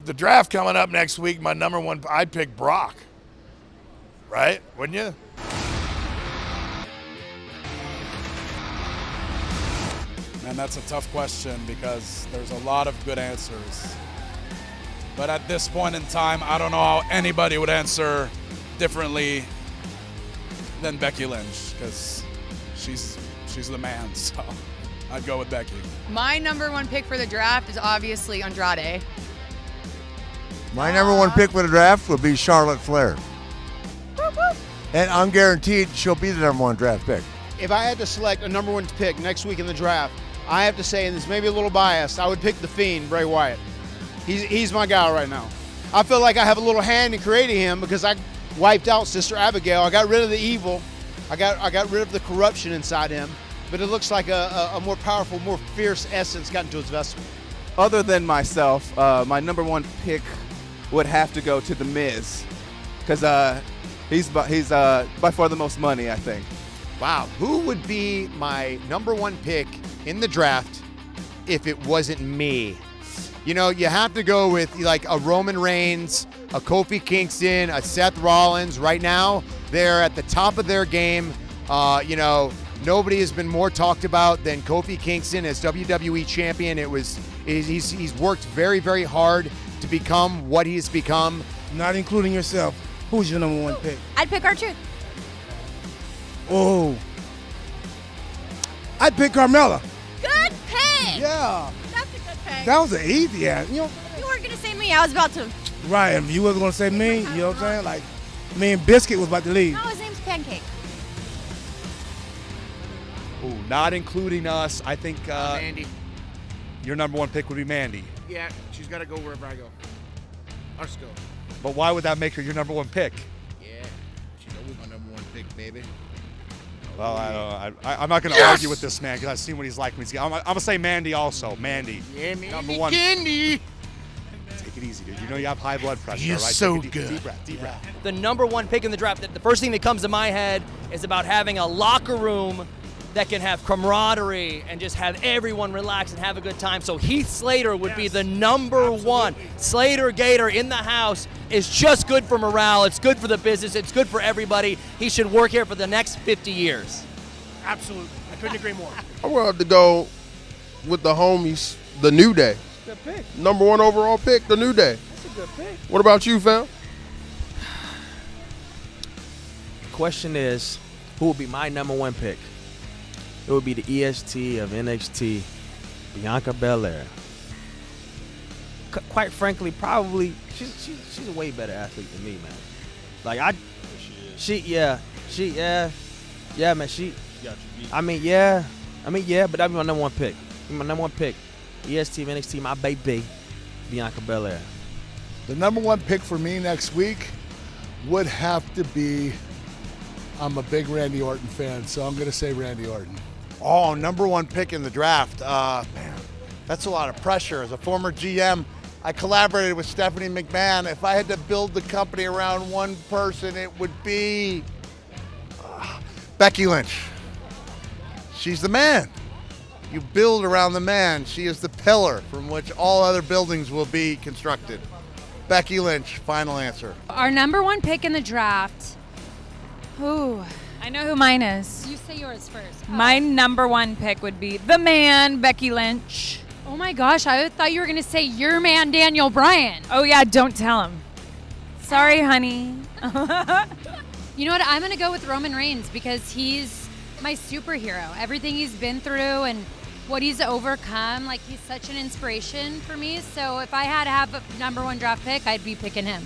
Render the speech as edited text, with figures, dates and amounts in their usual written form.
The draft coming up next week, my number one, I'd pick Brock. Right? Wouldn't you? Man, that's a tough question because there's a lot of good answers. But at this point in time, I don't know how anybody would answer differently than Becky Lynch because she's the man, so I'd go with Becky. My number one pick for the draft is obviously Andrade. My number one pick for the draft would be Charlotte Flair. Whoop, whoop. And I'm guaranteed she'll be the number one draft pick. If I had to select a number one pick next week in the draft, I have to say, and this may be a little biased, I would pick the Fiend, Bray Wyatt. He's my guy right now. I feel like I have a little hand in creating him because I wiped out Sister Abigail. I got rid of the evil. I got rid of the corruption inside him. But it looks like a more powerful, more fierce essence got into his vessel. Other than myself, my number one pick would have to go to The Miz because he's by far the most money, I think. Wow, who would be my number one pick in the draft if it wasn't me? You know, you have to go with like a Roman Reigns, a Kofi Kingston, a Seth Rollins. Right now, they're at the top of their game. Nobody has been more talked about than Kofi Kingston as WWE champion. He's worked very, very hard to become what he's become. Not including yourself. Who's your number one pick? I'd pick R-Truth. Oh. I'd pick Carmella. Good pick. Yeah. That's a good pick. That was an easy answer. You weren't going to say me. I was about to. Right, if you wasn't going to say me, you know what I'm saying? Like, me and Biscuit was about to leave. No, his name's Pancake. Ooh, not including us. I think Mandy. your number one pick would be Mandy. Yeah, she's got to go wherever I go. Let's go. But why would that make her your number one pick? Yeah, she's always my number one pick, baby. Well, I'm not going to argue with this man because I've seen what he's like. I'm going to say Mandy also. Mandy. Yeah, Mandy Number one. Candy. Take it easy, dude. You know you have high blood pressure, He is right? so Take a good. Deep breath. The number one pick in the draft, the first thing that comes to my head is about having a locker room that can have camaraderie and just have everyone relax and have a good time. So Heath Slater would be the number one. Slater Gator in the house is just good for morale. It's good for the business. It's good for everybody. He should work here for the next 50 years. Absolutely. I couldn't agree more. I'm going to have to go with the homies, the New Day. Good pick. Number one overall pick, the New Day. That's a good pick. What about you, fam? Question is, who would be my number one pick? It would be the EST of NXT, Bianca Belair. Quite frankly, probably she's a way better athlete than me, man. Like man. But that'd be my number one pick. My number one pick, EST of NXT, my baby, Bianca Belair. The number one pick for me next week would have to be, I'm a big Randy Orton fan, so I'm going to say Randy Orton. Oh, number one pick in the draft. Man, that's a lot of pressure. As a former GM, I collaborated with Stephanie McMahon. If I had to build the company around one person, it would be Becky Lynch. She's the man. You build around the man. She is the pillar from which all other buildings will be constructed. Becky Lynch, final answer. Our number one pick in the draft. Ooh, I know who mine is. You say yours first. My number one pick would be the man, Becky Lynch. Oh my gosh, I thought you were going to say your man, Daniel Bryan. Oh yeah, don't tell him. Sorry, honey. You know what? I'm going to go with Roman Reigns because he's my superhero. Everything he's been through and what he's overcome, like he's such an inspiration for me. So if I had to have a number one draft pick, I'd be picking him.